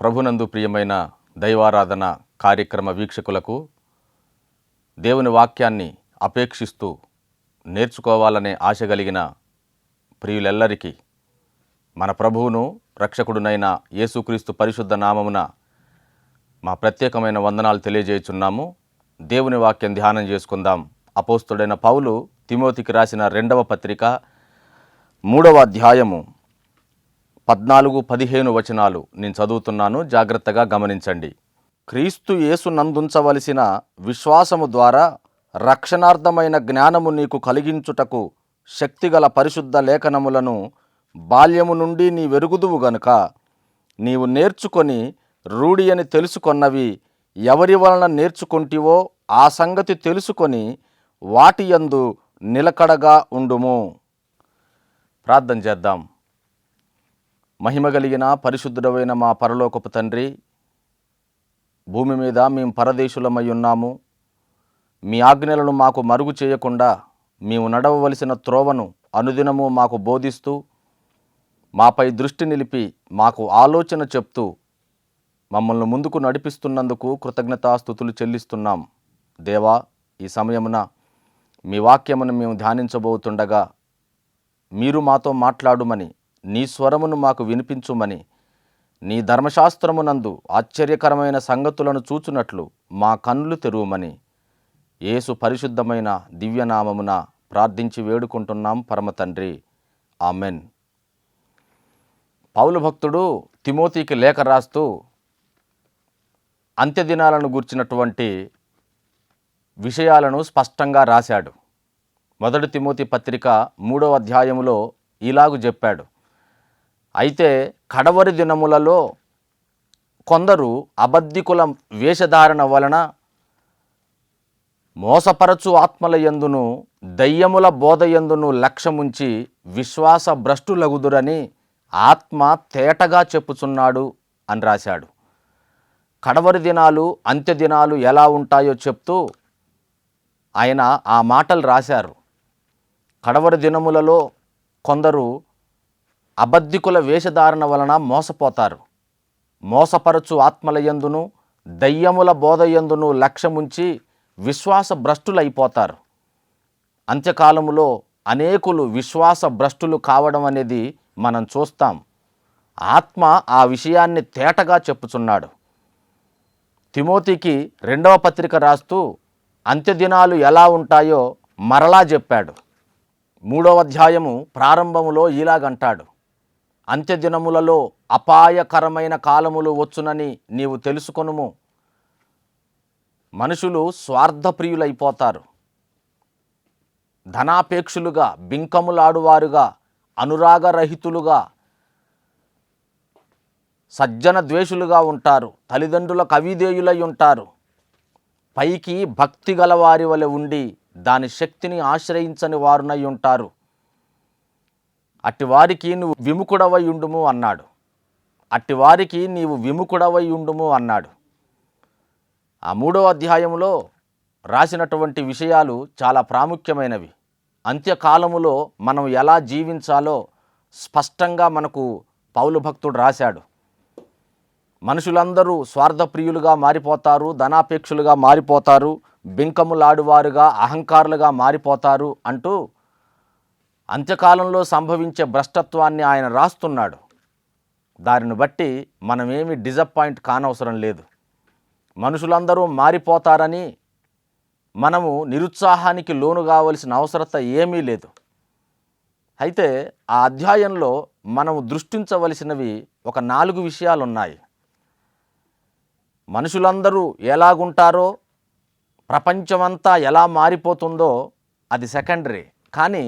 ప్రభునందు ప్రియమైన దైవారాధన కార్యక్రమ వీక్షకులకు దేవుని వాక్యాన్ని అపేక్షిస్తూ నేర్చుకోవాలనే ఆశ కలిగిన ప్రియులెల్లరికీ మన ప్రభువును రక్షకుడునైన యేసుక్రీస్తు పరిశుద్ధ నామమున మా ప్రత్యేకమైన వందనాలు తెలియజేయుచున్నాము. దేవుని వాక్యం ధ్యానం చేసుకుందాం. అపోస్తుడైన పౌలు తిమోతికి రాసిన 2వ పత్రిక 3వ అధ్యాయము 14-15 వచనాలు నేను చదువుతున్నాను, జాగ్రత్తగా గమనించండి. క్రీస్తు యేసు నందుంచవలసిన విశ్వాసము ద్వారా రక్షణార్థమైన జ్ఞానము నీకు కలిగించుటకు శక్తిగల పరిశుద్ధ లేఖనములను బాల్యము నుండి నీ వెరుగుదువు గనుక నీవు నేర్చుకొని రూఢి అని తెలుసుకొన్నవి ఎవరి వలన నేర్చుకొంటివో ఆ సంగతి తెలుసుకొని వాటి యందు నిలకడగా ఉండుము. ప్రార్థన చేద్దాం. మహిమ కలిగిన పరిశుద్ధుడైన మా పరలోకపు తండ్రి, భూమి మీద మేము పరదేశులమై ఉన్నాము. మీ ఆజ్ఞలను మాకు మరుగు చేయకుండా మేము నడవవలసిన త్రోవను అనుదినము మాకు బోధిస్తూ మాపై దృష్టి నిలిపి మాకు ఆలోచన చెప్తూ మమ్మల్ని ముందుకు నడిపిస్తున్నందుకు కృతజ్ఞతాస్తుతులు చెల్లిస్తున్నాం. దేవా, ఈ సమయమున మీ వాక్యమును మేము ధ్యానించబోతుండగా మీరు మాతో మాట్లాడుమని, నీ స్వరమును మాకు వినిపించుమని, నీ ధర్మశాస్త్రమునందు ఆశ్చర్యకరమైన సంగతులను చూచునట్లు మా కన్నులు తెరువుమని యేసు పరిశుద్ధమైన దివ్యనామమున ప్రార్థించి వేడుకుంటున్నాం పరమ తండ్రి. ఆమెన్. పౌలు భక్తుడు తిమోతికి లేఖ రాస్తూ అంత్యదినాలను గూర్చినటువంటి విషయాలను స్పష్టంగా రాశాడు. 1 తిమోతి పత్రిక 3వ అధ్యాయములో ఇలాగు చెప్పాడు. అయితే కడవరి దినములలో కొందరు అబద్ధికుల వేషధారణ వలన మోసపరచు ఆత్మల యందును దయ్యముల బోధ యందును లక్ష్యముంచి విశ్వాస భ్రష్టులగుదురని ఆత్మ తేటగా చెప్పుచున్నాడు అని రాశాడు. కడవరి దినాలు, అంత్య దినాలు ఎలా ఉంటాయో చెప్తూ ఆయన ఆ మాటలు రాశారు. కడవరి దినములలో కొందరు అబద్ధికుల వేషధారణ వలన మోసపోతారు. మోసపరచు ఆత్మల యందును దయ్యముల బోధ యందును లక్ష్యముంచి విశ్వాస భ్రష్టులైపోతారు. అంత్యకాలములో అనేకులు విశ్వాస భ్రష్టులు కావడం అనేది మనం చూస్తాం. ఆత్మ ఆ విషయాన్ని తేటగా చెప్పుచున్నాడు. తిమోతికి 2వ పత్రిక రాస్తూ అంత్యదినాలు ఎలా ఉంటాయో మరలా చెప్పాడు. 3వ అధ్యాయము ప్రారంభములో ఇలాగంటాడు. అంత్యదినములలో అపాయకరమైన కాలములు వచ్చునని నీవు తెలుసుకొనుము. మనుషులు స్వార్థప్రియులైపోతారు. ధనాపేక్షులుగా, బింకములాడువారుగా, అనురాగరహితులుగా, సజ్జన ద్వేషులుగా ఉంటారు. తల్లిదండ్రులకు అవిధేయులై ఉంటారు. పైకి భక్తి గల వారి వలె ఉండి దాని శక్తిని ఆశ్రయించని వారునై ఉంటారు. అట్టివారికి నువ్వు విముఖుడవై ఉండుము అన్నాడు. అట్టివారికి నీవు విముఖుడవై ఉండుము అన్నాడు. ఆ 3వ అధ్యాయంలో రాసినటువంటి విషయాలు చాలా ప్రాముఖ్యమైనవి. అంత్యకాలములో మనం ఎలా జీవించాలో స్పష్టంగా మనకు పౌలు భక్తుడు రాశాడు. మనుషులందరూ స్వార్థప్రియులుగా మారిపోతారు, ధనాపేక్షులుగా మారిపోతారు, బింకములాడువారుగా, అహంకారులుగా మారిపోతారు అంటూ అంత్యకాలంలో సంభవించే భ్రష్టత్వాన్ని ఆయన రాస్తున్నాడు. దానిని బట్టి మనమేమి డిసప్పాయింట్ కానవసరం లేదు. మనుషులందరూ మారిపోతారని మనము నిరుత్సాహానికి లోను కావలసిన అవసరత ఏమీ లేదు. అయితే ఆ అధ్యాయంలో మనము దృష్టించవలసినవి ఒక 4 విషయాలు ఉన్నాయి. మనుషులందరూ ఎలాగుంటారో, ప్రపంచమంతా ఎలా మారిపోతుందో అది సెకండరీ. కానీ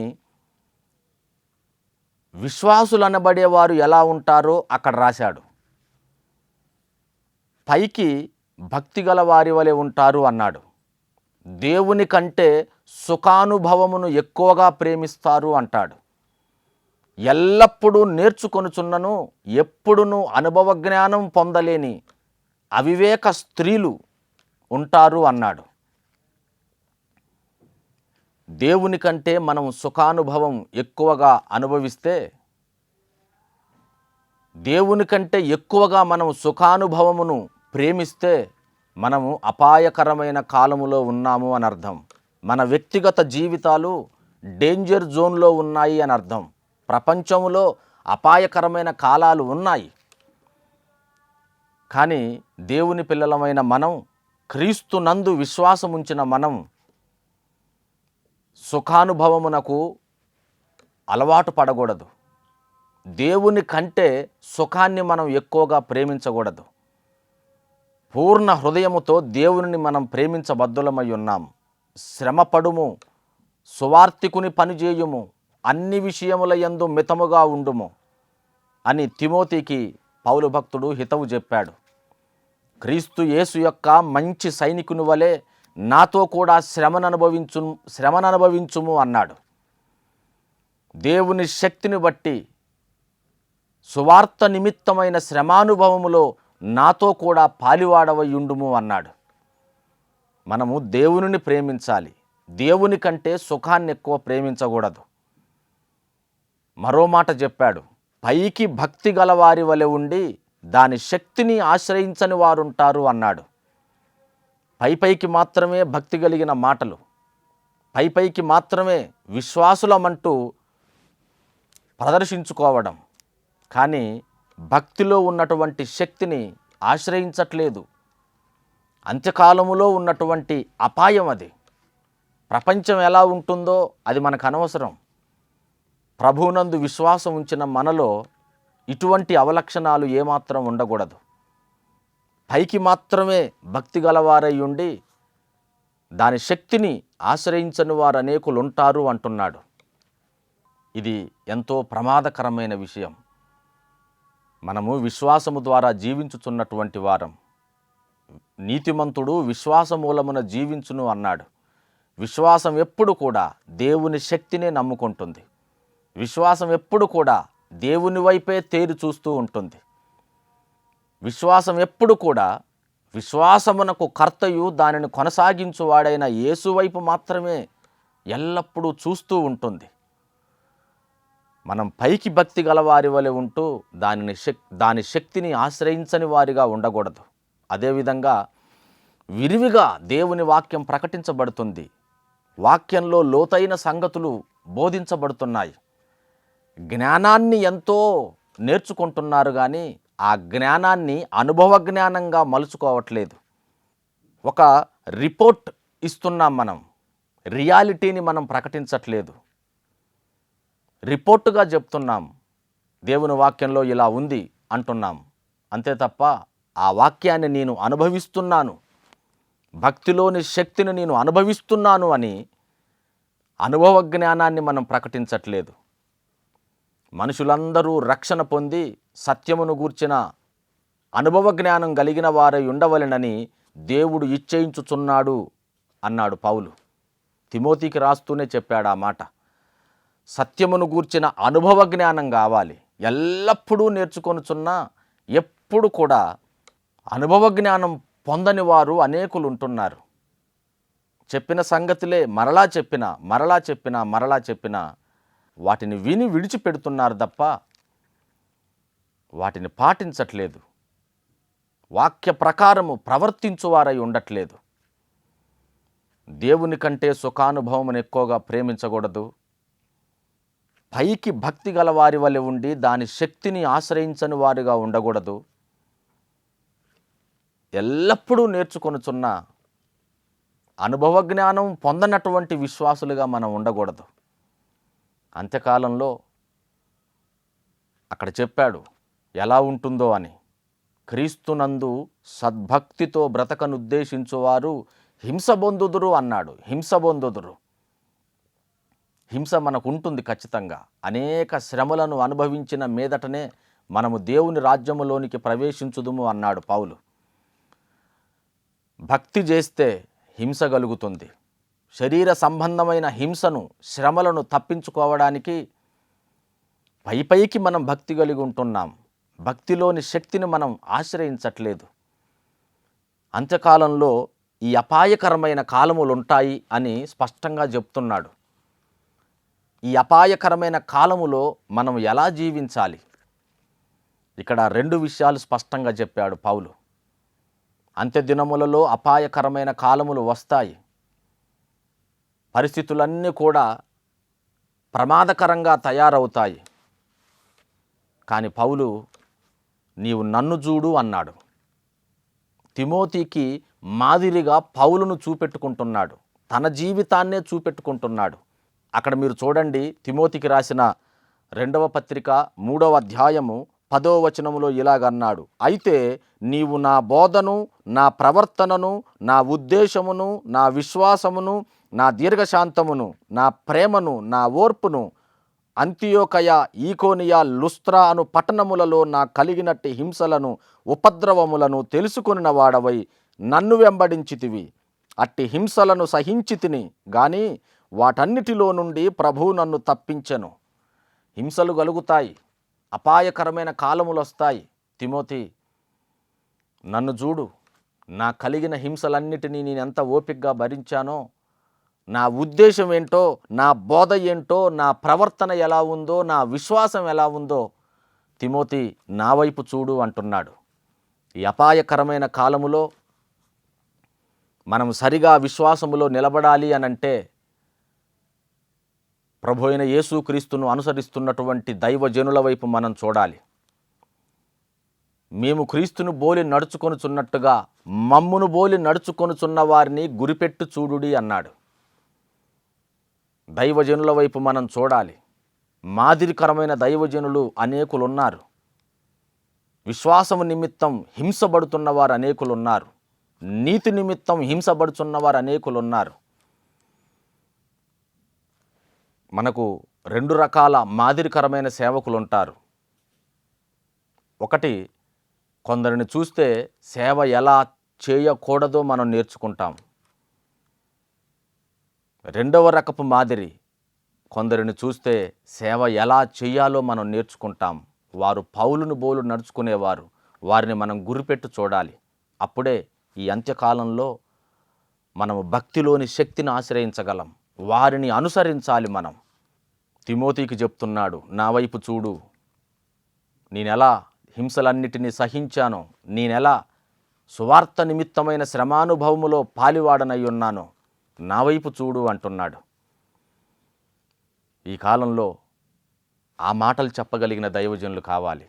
విశ్వాసులు అనబడేవారు ఎలా ఉంటారో అక్కడ రాశాడు. పైకి భక్తి గల వారి వలె ఉంటారు అన్నాడు. దేవుని కంటే సుఖానుభవమును ఎక్కువగా ప్రేమిస్తారు అంటాడు. ఎల్లప్పుడూ నేర్చుకొనుచున్నను ఎప్పుడునూ అనుభవ జ్ఞానం పొందలేని అవివేక స్త్రీలు ఉంటారు అన్నాడు. దేవుని కంటే మనం సుఖానుభవం ఎక్కువగా అనుభవిస్తే దేవుని కంటే ఎక్కువగా మనం సుఖానుభవమును ప్రేమిస్తే మనము అపాయకరమైన కాలములో ఉన్నాము అని అర్థం. మన వ్యక్తిగత జీవితాలు డేంజర్ జోన్లో ఉన్నాయి అని అర్థం. ప్రపంచంలో అపాయకరమైన కాలాలు ఉన్నాయి. కానీ దేవుని పిల్లలమైన మనం, క్రీస్తునందు విశ్వాసం ఉంచిన మనం సుఖానుభవమునకు అలవాటు పడకూడదు. దేవుని కంటే సుఖాన్ని మనం ఎక్కువగా ప్రేమించకూడదు. పూర్ణ హృదయముతో దేవునిని మనం ప్రేమించబద్దులమై ఉన్నాం. శ్రమపడుము, సువార్తికుని పనిచేయుము, అన్ని విషయముల యందు మితముగా ఉండుము అని తిమోతికి పౌలు భక్తుడు హితవు చెప్పాడు. క్రీస్తు యేసు యొక్క మంచి సైనికుని వలె నాతో కూడా శ్రమననుభవించుము అన్నాడు. దేవుని శక్తిని బట్టి సువార్త నిమిత్తమైన శ్రమానుభవములో నాతో కూడా పాలివాడవయుండుము అన్నాడు. మనము దేవునిని ప్రేమించాలి. దేవుని కంటే సుఖాన్ని ఎక్కువ ప్రేమించకూడదు. మరో మాట చెప్పాడు, పైకి భక్తి గలవారి వలె ఉండి దాని శక్తిని ఆశ్రయించని వారుంటారు అన్నాడు. పైకి మాత్రమే భక్తి కలిగిన మాటలు, పైకి మాత్రమే విశ్వాసులమంటూ ప్రదర్శించుకోవడం, కానీ భక్తిలో ఉన్నటువంటి శక్తిని ఆశ్రయించట్లేదు. అంత్యకాలములో ఉన్నటువంటి అపాయం అది. ప్రపంచం ఎలా ఉంటుందో అది మనకు అనవసరం. ప్రభువునందు విశ్వాసం ఉంచిన మనలో ఇటువంటి అవలక్షణాలు ఏమాత్రం ఉండకూడదు. పైకి మాత్రమే భక్తి గలవారై ఉండి దాని శక్తిని ఆశ్రయించని వారు అనేకులు ఉంటారు అంటున్నాడు. ఇది ఎంతో ప్రమాదకరమైన విషయం. మనము విశ్వాసము ద్వారా జీవించుచున్నటువంటి వారం. నీతిమంతుడు విశ్వాస మూలమున జీవించును అన్నాడు. విశ్వాసం ఎప్పుడు కూడా దేవుని శక్తినే నమ్ముకుంటుంది. విశ్వాసం ఎప్పుడు కూడా దేవుని వైపే తేరి చూస్తూ ఉంటుంది. విశ్వాసం ఎప్పుడు కూడా విశ్వాసమునకు కర్తయు దానిని కొనసాగించువాడైన యేసు వైపు మాత్రమే ఎల్లప్పుడూ చూస్తూ ఉంటుంది. మనం పైకి భక్తి గలవారి వలె ఉంటూ దాని శక్తిని ఆశ్రయించని వారిగా ఉండకూడదు. అదేవిధంగా విరివిగా దేవుని వాక్యం ప్రకటించబడుతుంది. వాక్యంలో లోతైన సంగతులు బోధించబడుతున్నాయి. జ్ఞానాన్ని ఎంతో నేర్చుకుంటున్నారు, కానీ ఆ జ్ఞానాన్ని అనుభవ జ్ఞానంగా మలుచుకోవట్లేదు. ఒక రిపోర్ట్ ఇస్తున్నాం మనం, రియాలిటీని మనం ప్రకటించట్లేదు. రిపోర్టుగా చెప్తున్నాం, దేవుని వాక్యంలో ఇలా ఉంది అంటున్నాం. అంతే తప్ప ఆ వాక్యాన్ని నేను అనుభవిస్తున్నాను, భక్తిలోని శక్తిని నేను అనుభవిస్తున్నాను అని అనుభవ జ్ఞానాన్ని మనం ప్రకటించట్లేదు. మనుషులందరూ రక్షణ పొంది సత్యమును గూర్చిన అనుభవ జ్ఞానం కలిగిన వారై ఉండవలెనని దేవుడు ఇచ్చేయించుచున్నాడు అన్నాడు పౌలు. తిమోతికి రాస్తూనే చెప్పాడు ఆ మాట. సత్యమును గూర్చిన అనుభవ జ్ఞానం కావాలి. ఎల్లప్పుడూ నేర్చుకొనుచున్నా ఎప్పుడు కూడా అనుభవ జ్ఞానం పొందని వారు అనేకులు ఉంటున్నారు. చెప్పిన సంగతులే మరలా చెప్పినా వాటిని విని విడిచిపెడుతున్నారు తప్ప వాటిని పాటించట్లేదు. వాక్య ప్రకారము ప్రవర్తించువారై ఉండట్లేదు. దేవుని కంటే సుఖానుభవమును ఎక్కువగా ప్రేమించకూడదు. పైకి భక్తి గల వారి వలె ఉండి దాని శక్తిని ఆశ్రయించని వారిగా ఉండకూడదు. ఎల్లప్పుడూ నేర్చుకొనుచున్న అనుభవ జ్ఞానం పొందనటువంటి విశ్వాసులుగా మనం ఉండకూడదు. అంత్యకాలంలో అక్కడ చెప్పాడు ఎలా ఉంటుందో అని. క్రీస్తునందు సద్భక్తితో బ్రతకనుద్దేశించువారు హింసబొందుదురు అన్నాడు. హింసబొందుదురు. హింస మనకు ఉంటుంది ఖచ్చితంగా. అనేక శ్రమలను అనుభవించిన మీదటనే మనము దేవుని రాజ్యములోనికి ప్రవేశించుదుము అన్నాడు పౌలు. భక్తి చేస్తే హింస కలుగుతుంది. శరీర సంబంధమైన హింసను, శ్రమలను తప్పించుకోవడానికి పైకి మనం భక్తి కలిగి ఉంటున్నాం. భక్తిలోని శక్తిని మనం ఆశ్రయించట్లేదు. అంత్యకాలంలో ఈ అపాయకరమైన కాలములు ఉంటాయి అని స్పష్టంగా చెప్తున్నాడు. ఈ అపాయకరమైన కాలములో మనం ఎలా జీవించాలి? ఇక్కడ రెండు విషయాలు స్పష్టంగా చెప్పాడు పౌలు. అంత్య దినములలో అపాయకరమైన కాలములు వస్తాయి. పరిస్థితులన్నీ కూడా ప్రమాదకరంగా తయారవుతాయి. కానీ పౌలు నీవు నన్ను చూడు అన్నాడు. తిమోతికి మాదిరిగా పౌలును చూపెట్టుకుంటున్నాడు, తన జీవితాన్నే చూపెట్టుకుంటున్నాడు. అక్కడ మీరు చూడండి, తిమోతికి రాసిన 2వ పత్రిక 3వ అధ్యాయము 10వ వచనములో ఇలాగన్నాడు, అయితే నీవు నా బోధను, నా ప్రవర్తనను, నా ఉద్దేశమును, నా విశ్వాసమును, నా దీర్ఘశాంతమును, నా ప్రేమను, నా ఓర్పును అంతియోకయ, ఈకోనియ, లుస్త్రా అను పట్టణములలో నా కలిగినట్టి హింసలను, ఉపద్రవములను తెలుసుకొనిన వాడవై నన్ను వెంబడించితివి. అట్టి హింసలను సహించితిని గాని వాటన్నిటిలో నుండి ప్రభువు నన్ను తప్పించెను. హింసలు కలుగుతాయి, అపాయకరమైన కాలములు వస్తాయి. తిమోతి, నన్ను చూడు, నా కలిగిన హింసలన్నిటినీ నేనెంత ఓపికగా భరించానో, నా ఉద్దేశం ఏంటో, నా బోధ ఏంటో, నా ప్రవర్తన ఎలా ఉందో, నా విశ్వాసం ఎలా ఉందో తిమోతి నా వైపు చూడు అంటున్నాడు. ఈ అపాయకరమైన కాలములో మనం సరిగా విశ్వాసములో నిలబడాలి అనంటే ప్రభు అయిన యేసుక్రీస్తును అనుసరిస్తున్నటువంటి దైవజనుల వైపు మనం చూడాలి. మేము క్రీస్తును బోలి నడుచుకొనుచున్నట్టుగా మమ్మును బోలి నడుచుకొనుచున్న వారిని గురిపెట్టు చూడుడి అన్నాడు. దైవజనుల వైపు మనం చూడాలి. మాదిరికరమైన దైవజనులు అనేకులున్నారు. విశ్వాసము నిమిత్తం హింసపడుతున్న వారు అనేకులున్నారు. నీతి నిమిత్తం హింసపడుతున్న వారు అనేకులున్నారు. మనకు 2 రకాల మాదిరికరమైన సేవకులు ఉంటారు. ఒకటి, కొందరిని చూస్తే సేవ ఎలా చేయకూడదో మనం నేర్చుకుంటాం. 2వ రకపు మాదిరి, కొందరిని చూస్తే సేవ ఎలా చేయాలో మనం నేర్చుకుంటాం. వారు పౌలును బోలు నడుచుకునేవారు. వారిని మనం గురిపెట్టు చూడాలి. అప్పుడే ఈ అంత్యకాలంలో మనము భక్తిలోని శక్తిని ఆశ్రయించగలం. వారిని అనుసరించాలి మనం. తిమోతికి చెప్తున్నాడు, నా వైపు చూడు, నేనెలా హింసలన్నిటినీ సహించానో, నేనెలా సువార్త నిమిత్తమైన శ్రమానుభవములో పాలివాడనై ఉన్నానో నా వైపు చూడు అంటున్నాడు. ఈ కాలంలో ఆ మాటలు చెప్పగలిగిన దైవజనులు కావాలి.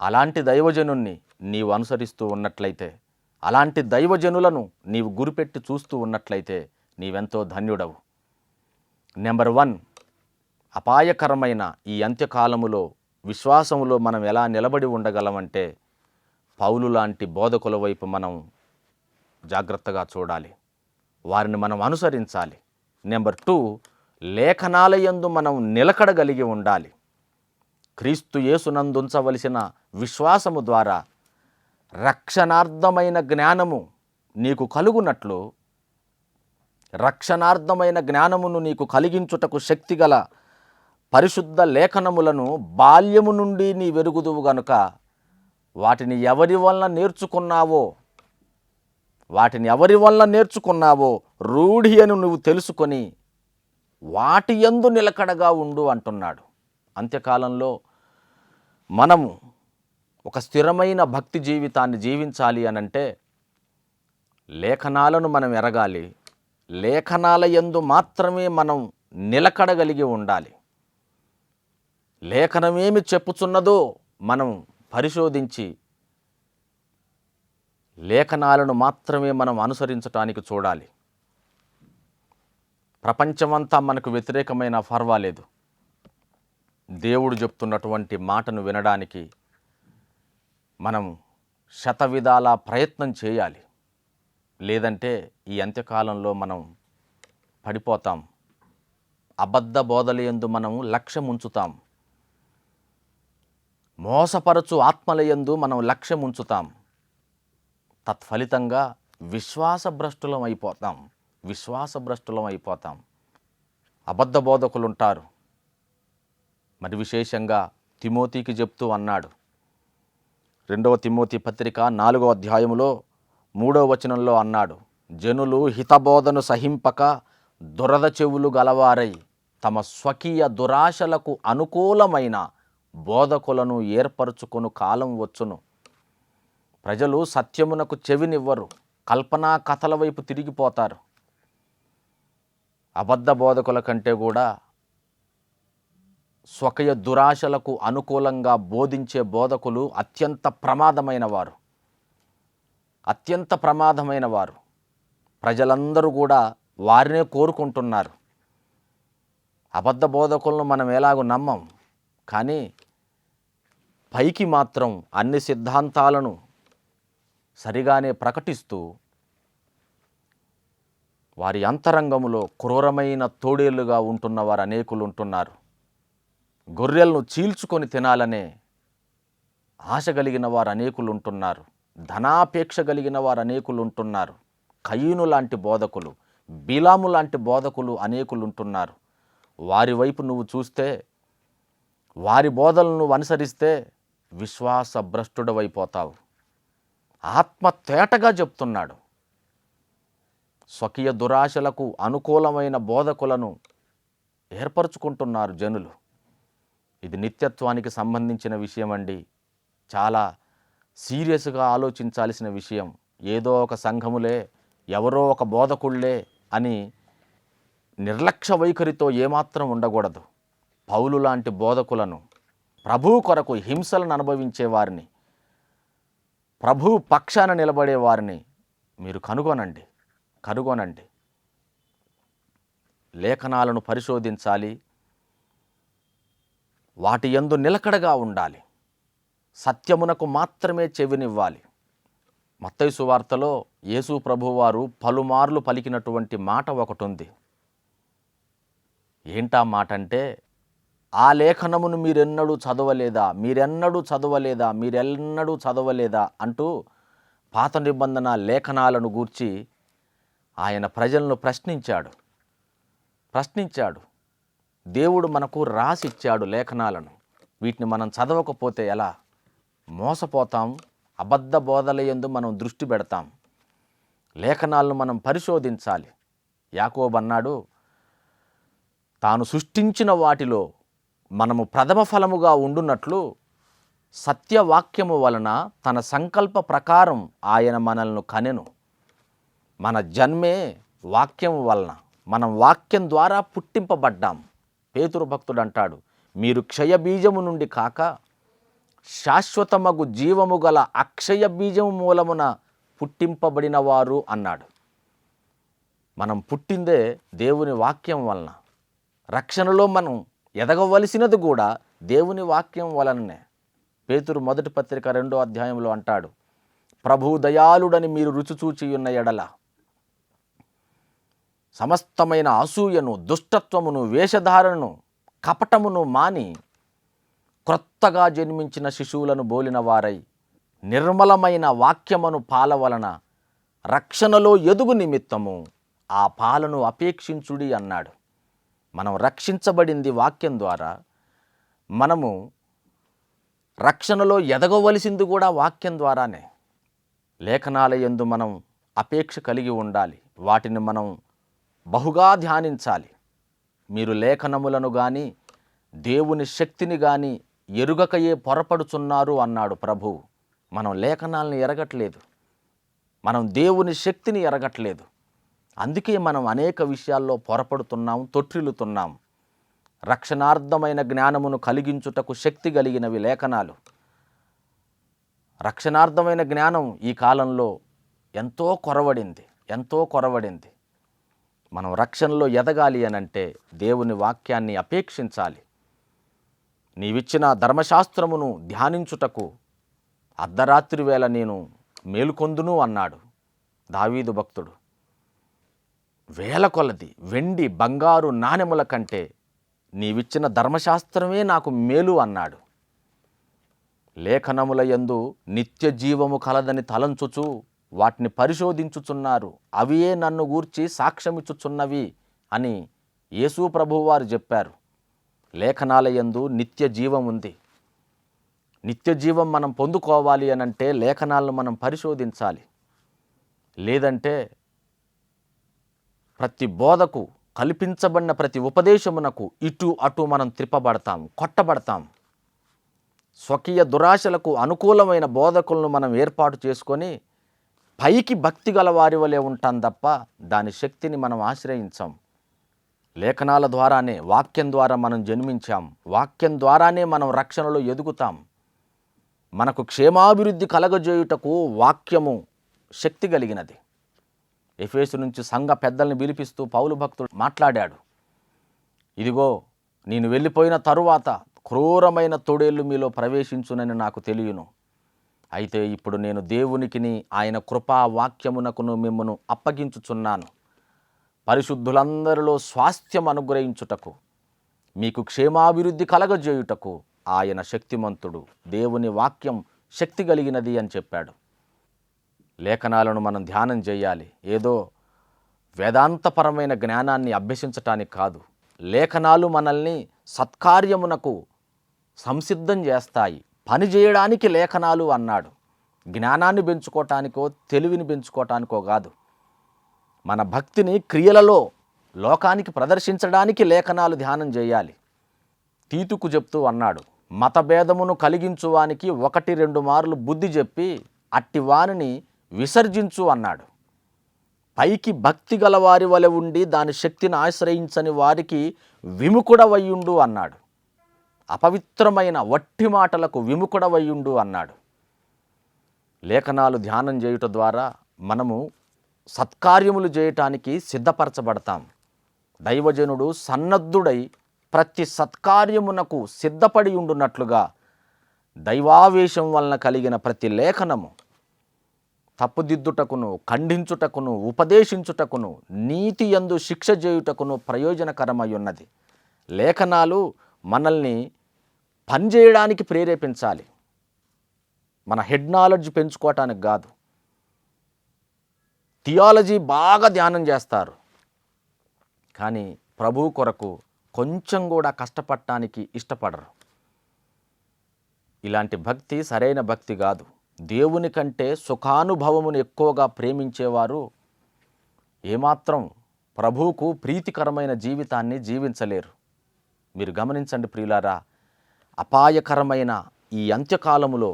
అలాంటి దైవజనుణ్ణి నీవు అనుసరిస్తూ ఉన్నట్లయితే, అలాంటి దైవజనులను నీవు గురిపెట్టి చూస్తూ ఉన్నట్లయితే నీవెంతో ధన్యుడవు. నెంబర్ 1, అపాయకరమైన ఈ అంత్యకాలములో విశ్వాసములో మనం ఎలా నిలబడి ఉండగలమంటే పౌలు లాంటి బోధకుల వైపు మనం జాగ్రత్తగా చూడాలి. వారిని మనం అనుసరించాలి. నెంబర్ 2, లేఖనాల యందు మనం నిలకడగలిగి ఉండాలి. క్రీస్తు యేసునందుంచవలసిన విశ్వాసము ద్వారా రక్షణార్థమైన జ్ఞానము నీకు కలుగునట్లు, రక్షణార్థమైన జ్ఞానమును నీకు కలిగించుటకు శక్తిగల పరిశుద్ధ లేఖనములను బాల్యము నుండి నీ వెరుగుదువు గనుక వాటిని ఎవరి వల్ల నేర్చుకున్నావో రూఢి అని నువ్వు తెలుసుకొని వాటి యందు నిలకడగా ఉండు అంటున్నాడు. అంత్యకాలంలో మనము ఒక స్థిరమైన భక్తి జీవితాన్ని జీవించాలి అనంటే లేఖనాలను మనం ఎరగాలి. లేఖనాల యందు మాత్రమే మనం నిలకడగలిగి ఉండాలి. లేఖనమేమి చెప్పుచున్నదో మనం పరిశోధించి లేఖనాలను మాత్రమే మనం అనుసరించటానికి చూడాలి. ప్రపంచమంతా మనకు వ్యతిరేకమైన పర్వాలేదు. దేవుడు చెప్తున్నటువంటి మాటను వినడానికి మనం శతవిధాల ప్రయత్నం చేయాలి. లేదంటే ఈ అంత్యకాలంలో మనం పడిపోతాం. అబద్ధ బోధల యందు మనం లక్ష్యం ఉంచుతాం. మోసపరచు ఆత్మల యందు మనం లక్ష్యం ఉంచుతాం. తత్ఫలితంగా విశ్వాసభ్రష్టులం అయిపోతాం. అబద్ధ బోధకులు ఉంటారు. మరి విశేషంగా తిమోతికి చెప్తూ అన్నాడు. 2వ తిమోతి పత్రిక 4వ అధ్యాయములో 3వ వచనంలో అన్నాడు, జనులు హితబోధను సహింపక దురద చెవులు గలవారై తమ స్వకీయ దురాశలకు అనుకూలమైన బోధకులను ఏర్పరచుకొను కాలం వచ్చును. ప్రజలు సత్యమునకు చెవినివ్వరు, కల్పనా కథల వైపు తిరిగిపోతారు. అబద్ధ బోధకుల కంటే కూడా స్వకీయ దురాశలకు అనుకూలంగా బోధించే బోధకులు అత్యంత ప్రమాదమైన వారు. ప్రజలందరూ కూడా వారినే కోరుకుంటున్నారు. అబద్ధ బోధకులను మనం ఎలాగో నమ్మం, కానీ పైకి మాత్రం అన్ని సిద్ధాంతాలను సరిగానే ప్రకటిస్తూ వారి అంతరంగములో క్రూరమైన తోడేళ్లుగా ఉంటున్న వారు అనేకులు ఉంటున్నారు. గొర్రెలను చీల్చుకొని తినాలనే ఆశ కలిగిన వారు అనేకులు ఉంటున్నారు. ధనాపేక్ష కలిగిన వారు అనేకులు ఉంటున్నారు. కయీను లాంటి బోధకులు, బిలాము లాంటి బోధకులు అనేకులు ఉంటున్నారు. వారి వైపు నువ్వు చూస్తే, వారి బోధలను నువ్వు అనుసరిస్తే విశ్వాస భ్రష్టుడవైపోతావు. ఆత్మ తేటగా చెప్తున్నాడు. స్వకీయ దురాశలకు అనుకూలమైన బోధకులను ఏర్పరచుకుంటున్నారు జనులు. ఇది నిత్యత్వానికి సంబంధించిన విషయం అండి. చాలా సీరియస్గా ఆలోచించాల్సిన విషయం. ఏదో ఒక సంఘములే, ఎవరో ఒక బోధకుళ్ళే అని నిర్లక్ష్య వైఖరితో ఏమాత్రం ఉండకూడదు. పౌలు లాంటి బోధకులను, ప్రభువు కొరకు హింసలను అనుభవించే వారిని, ప్రభువు పక్షాన నిలబడే వారిని మీరు కనుగొనండి. లేఖనాలను పరిశోధించాలి, వాటి యందు నిలకడగా ఉండాలి, సత్యమునకు మాత్రమే చెవినివ్వాలి. మత్తయి సువార్తలో యేసు ప్రభువారు పలుమార్లు పలికినటువంటి మాట ఒకటి ఉంది. ఏంటా మాట అంటే, ఆ లేఖనమును మీరెన్నడూ చదవలేదా అంటూ పాత నిబంధన లేఖనాలను గూర్చి ఆయన ప్రజలను ప్రశ్నించాడు. దేవుడు మనకు రాసిచ్చాడు లేఖనాలను. వీటిని మనం చదవకపోతే ఎలా? మోసపోతాం. అబద్ధ బోధల యందు మనం దృష్టి పెడతాం. లేఖనాలను మనం పరిశోధించాలి. యాకోబు అన్నాడు, తాను సృష్టించిన వాటిలో మనము ప్రథమ ఫలముగా ఉండునట్లు సత్యవాక్యము వలన తన సంకల్ప ప్రకారం ఆయన మనల్ని కనెను. మన జన్మే వాక్యము వలన, మనం వాక్యం ద్వారా పుట్టింపబడ్డాం. పేతురు భక్తుడు అంటాడు, మీరు క్షయ బీజము నుండి కాక శాశ్వతమగు జీవము గల అక్షయ బీజము మూలమున పుట్టింపబడిన వారు అన్నాడు. మనం పుట్టిందే దేవుని వాక్యం వలన. రక్షణలో మనం ఎదగవలసినది కూడా దేవుని వాక్యం వలననే. పేతురు మొదటి పత్రిక 2వ అధ్యాయంలో అంటాడు, ప్రభువు దయాళుడని మీరు రుచి చూచి ఉన్న ఎడల సమస్తమైన అసూయను, దుష్టత్వమును, వేషధారణను, కపటమును మాని క్రొత్తగా జన్మించిన శిశువులను బోలిన వారై నిర్మలమైన వాక్యమును పాల వలన రక్షణలో ఎదుగు నిమిత్తము ఆ పాలను అపేక్షించుడి అన్నాడు. మనం రక్షించబడింది వాక్యం ద్వారా. మనము రక్షణలో ఎదగవలసింది కూడా వాక్యం ద్వారానే. లేఖనాల యందు మనం అపేక్ష కలిగి ఉండాలి. వాటిని మనం బహుగా ధ్యానించాలి. మీరు లేఖనములను కానీ దేవుని శక్తిని కానీ ఎరుగకయే పొరపడుచున్నారు అన్నాడు ప్రభువు. మనం లేఖనాలను ఎరగట్లేదు, మనం దేవుని శక్తిని ఎరగట్లేదు. అందుకే మనం అనేక విషయాల్లో పొరపడుతున్నాం, తొట్టిల్లుతున్నాం. రక్షణార్థమైన జ్ఞానమును కలిగించుటకు శక్తి కలిగినవి లేఖనాలు. రక్షణార్థమైన జ్ఞానం ఈ కాలంలో ఎంతో కొరవడింది. మనం రక్షణలో ఎదగాలి అనంటే దేవుని వాక్యాన్ని అపేక్షించాలి. నీవిచ్చిన ధర్మశాస్త్రమును ధ్యానించుటకు అర్ధరాత్రి వేళ నేను మేలుకొందును అన్నాడు దావీదు భక్తుడు. వేల కొలది వెండి బంగారు నాణెముల కంటే నీవిచ్చిన ధర్మశాస్త్రమే నాకు మేలు అన్నాడు. లేఖనముల యందు నిత్య జీవము కలదని తలంచుచు వాటిని పరిశోధించుచున్నారు, అవియే నన్ను గూర్చి సాక్ష్యమిచ్చుచున్నవి అని యేసు ప్రభువు వారు చెప్పారు. లేఖనాల యందు నిత్య జీవం ఉంది. నిత్య జీవం మనం పొందుకోవాలి అనంటే లేఖనాలను మనం పరిశోధించాలి. లేదంటే ప్రతి బోధకు, కల్పించబడిన ప్రతి ఉపదేశమునకు ఇటు అటు మనం త్రిప్పబడతాం, కొట్టబడతాం. స్వకీయ దురాశలకు అనుకూలమైన బోధకులను మనం ఏర్పాటు చేసుకొని పైకి భక్తి గల వారి వలె ఉంటాం తప్ప దాని శక్తిని మనం ఆశ్రయించాం. లేఖనాల ద్వారానే, వాక్యం ద్వారా మనం జన్మించాం. వాక్యం ద్వారానే మనం రక్షణలో ఎదుగుతాం. మనకు క్షేమాభివృద్ధి కలగజేయుటకు వాక్యము శక్తి కలిగినది. ఎఫెసు నుంచి సంఘ పెద్దల్ని పిలిపిస్తూ పౌలు భక్తుడు మాట్లాడాడు. ఇదిగో, నేను వెళ్ళిపోయిన తరువాత క్రూరమైన తోడేళ్ళు మీలో ప్రవేశించునని నాకు తెలియను. అయితే ఇప్పుడు నేను దేవునికిని ఆయన కృపా వాక్యమునకును మిమ్మను అప్పగించుచున్నాను. పరిశుద్ధులందరిలో స్వాస్థ్యం అనుగ్రహించుటకు, మీకు క్షేమాభివృద్ధి కలగజేయుటకు ఆయన శక్తిమంతుడు. దేవుని వాక్యం శక్తి కలిగినది అని చెప్పాడు. లేఖనాలను మనం ధ్యానం చేయాలి. ఏదో వేదాంతపరమైన జ్ఞానాన్ని అభ్యసించటానికి కాదు. లేఖనాలు మనల్ని సత్కార్యమునకు సంసిద్ధం చేస్తాయి. పని చేయడానికి లేఖనాలు అన్నాడు. జ్ఞానాన్ని పెంచుకోవటానికో తెలివిని పెంచుకోవటానికో కాదు. మన భక్తిని క్రియలలో లోకానికి ప్రదర్శించడానికి లేఖనాలు ధ్యానం చేయాలి. తీతుకు చెప్తూ అన్నాడు, మతభేదమును కలిగించువానికి 1-2 మార్లు బుద్ధి చెప్పి అట్టి వానిని విసర్జించు అన్నాడు. పైకి భక్తి గలవారి వలె ఉండి దాని శక్తిని ఆశ్రయించని వారికి విముఖుడవయ్యుండు అన్నాడు. అపవిత్రమైన వట్టి మాటలకు విముఖుడవయ్యుండు అన్నాడు. లేఖనాలు ధ్యానం చేయుట ద్వారా మనము సత్కార్యములు చేయటానికి సిద్ధపరచబడతాం. దైవజనుడు సన్నద్ధుడై ప్రతి సత్కార్యమునకు సిద్ధపడి ఉండునట్లుగా దైవావేశం వలన కలిగిన ప్రతి లేఖనము తప్పుదిద్దుటకును, ఖండించుటకును, ఉపదేశించుటకును, నీతి యందు శిక్ష చేయుటకును ప్రయోజనకరమై ఉన్నది. లేఖనాలు మనల్ని పనిచేయడానికి ప్రేరేపించాలి. మన హెడ్ నాలెడ్జ్ పెంచుకోవటానికి కాదు. థియాలజీ బాగా ధ్యానం చేస్తారు, కానీ ప్రభు కొరకు కొంచెం కూడా కష్టపడటానికి ఇష్టపడరు. ఇలాంటి భక్తి సరైన భక్తి కాదు. దేవుని కంటే సుఖానుభవమును ఎక్కువగా ప్రేమించేవారు ఏమాత్రం ప్రభువుకు ప్రీతికరమైన జీవితాన్ని జీవించలేరు. మీరు గమనించండి ప్రియులారా, అపాయకరమైన ఈ అంత్యకాలములో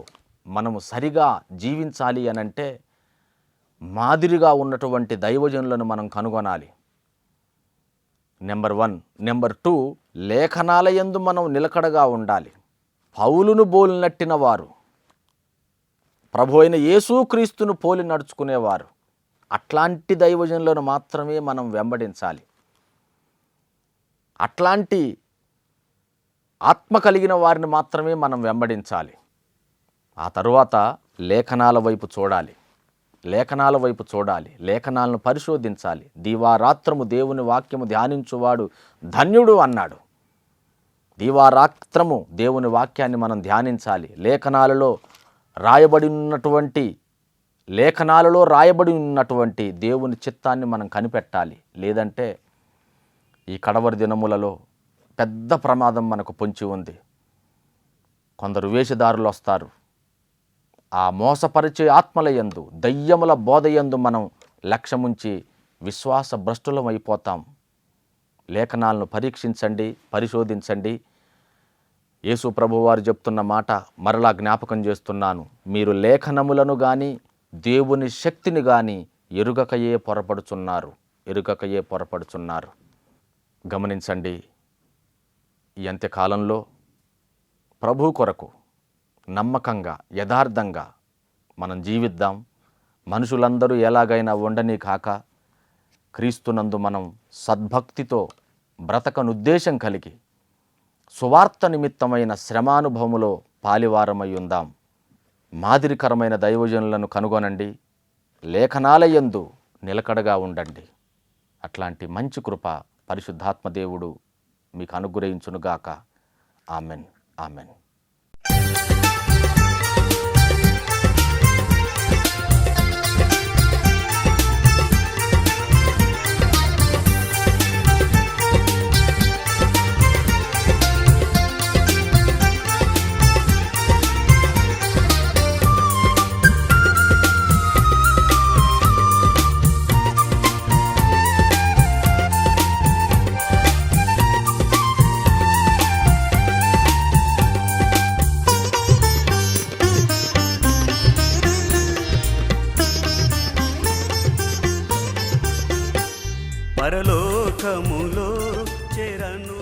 మనము సరిగా జీవించాలి అనంటే మాదిరిగా ఉన్నటువంటి దైవజనులను మనం కనుగొనాలి. నెంబర్ 1. నెంబర్ 2, లేఖనాలయందు మనం నిలకడగా ఉండాలి. పౌలును బోలినట్టిన వారు, ప్రభు అయిన యేసుక్రీస్తును పోలి నడుచుకునేవారు, అట్లాంటి దైవజనులను మాత్రమే మనం వెంబడించాలి. అట్లాంటి ఆత్మ కలిగిన వారిని మాత్రమే మనం వెంబడించాలి. ఆ తరువాత లేఖనాల వైపు చూడాలి. లేఖనాలను పరిశోధించాలి. దీవారాత్రము దేవుని వాక్యము ధ్యానించువాడు ధన్యుడు అన్నాడు. దీవారాత్రము దేవుని వాక్యాన్ని మనం ధ్యానించాలి. లేఖనాలలో రాయబడి ఉన్నటువంటి దేవుని చిత్తాన్ని మనం కనిపెట్టాలి. లేదంటే ఈ కడవరి దినములలో పెద్ద ప్రమాదం మనకు పొంచి ఉంది. కొందరు వేషధారులు వస్తారు. ఆ మోసపరిచే ఆత్మలయందు, దయ్యముల బోధయందు మనం లక్ష్యముంచి విశ్వాస భ్రష్టులం అయిపోతాం. లేఖనాలను పరీక్షించండి, పరిశోధించండి. యేసు ప్రభువారు చెప్తున్న మాట మరలా జ్ఞాపకం చేస్తున్నాను. మీరు లేఖనములను కానీ దేవుని శక్తిని కానీ ఎరుగకయే పొరపడుచున్నారు. గమనించండి, ఈ అంత్యకాలంలో ప్రభు కొరకు నమ్మకంగా, యథార్థంగా మనం జీవిద్దాం. మనుషులందరూ ఎలాగైనా ఉండని కాక క్రీస్తునందు మనం సద్భక్తితో బ్రతకనుద్దేశం కలిగి సువార్త నిమిత్తమైన శ్రమానుభవములో పాలివారమై ఉందాం. మాదిరికరమైన దైవజనులను కనుగొనండి. లేఖనాలయందు నిలకడగా ఉండండి. అట్లాంటి మంచి కృప పరిశుద్ధాత్మ దేవుడు మీకు అనుగ్రహించునుగాక. Amen, amen. పరలోకములో చెరను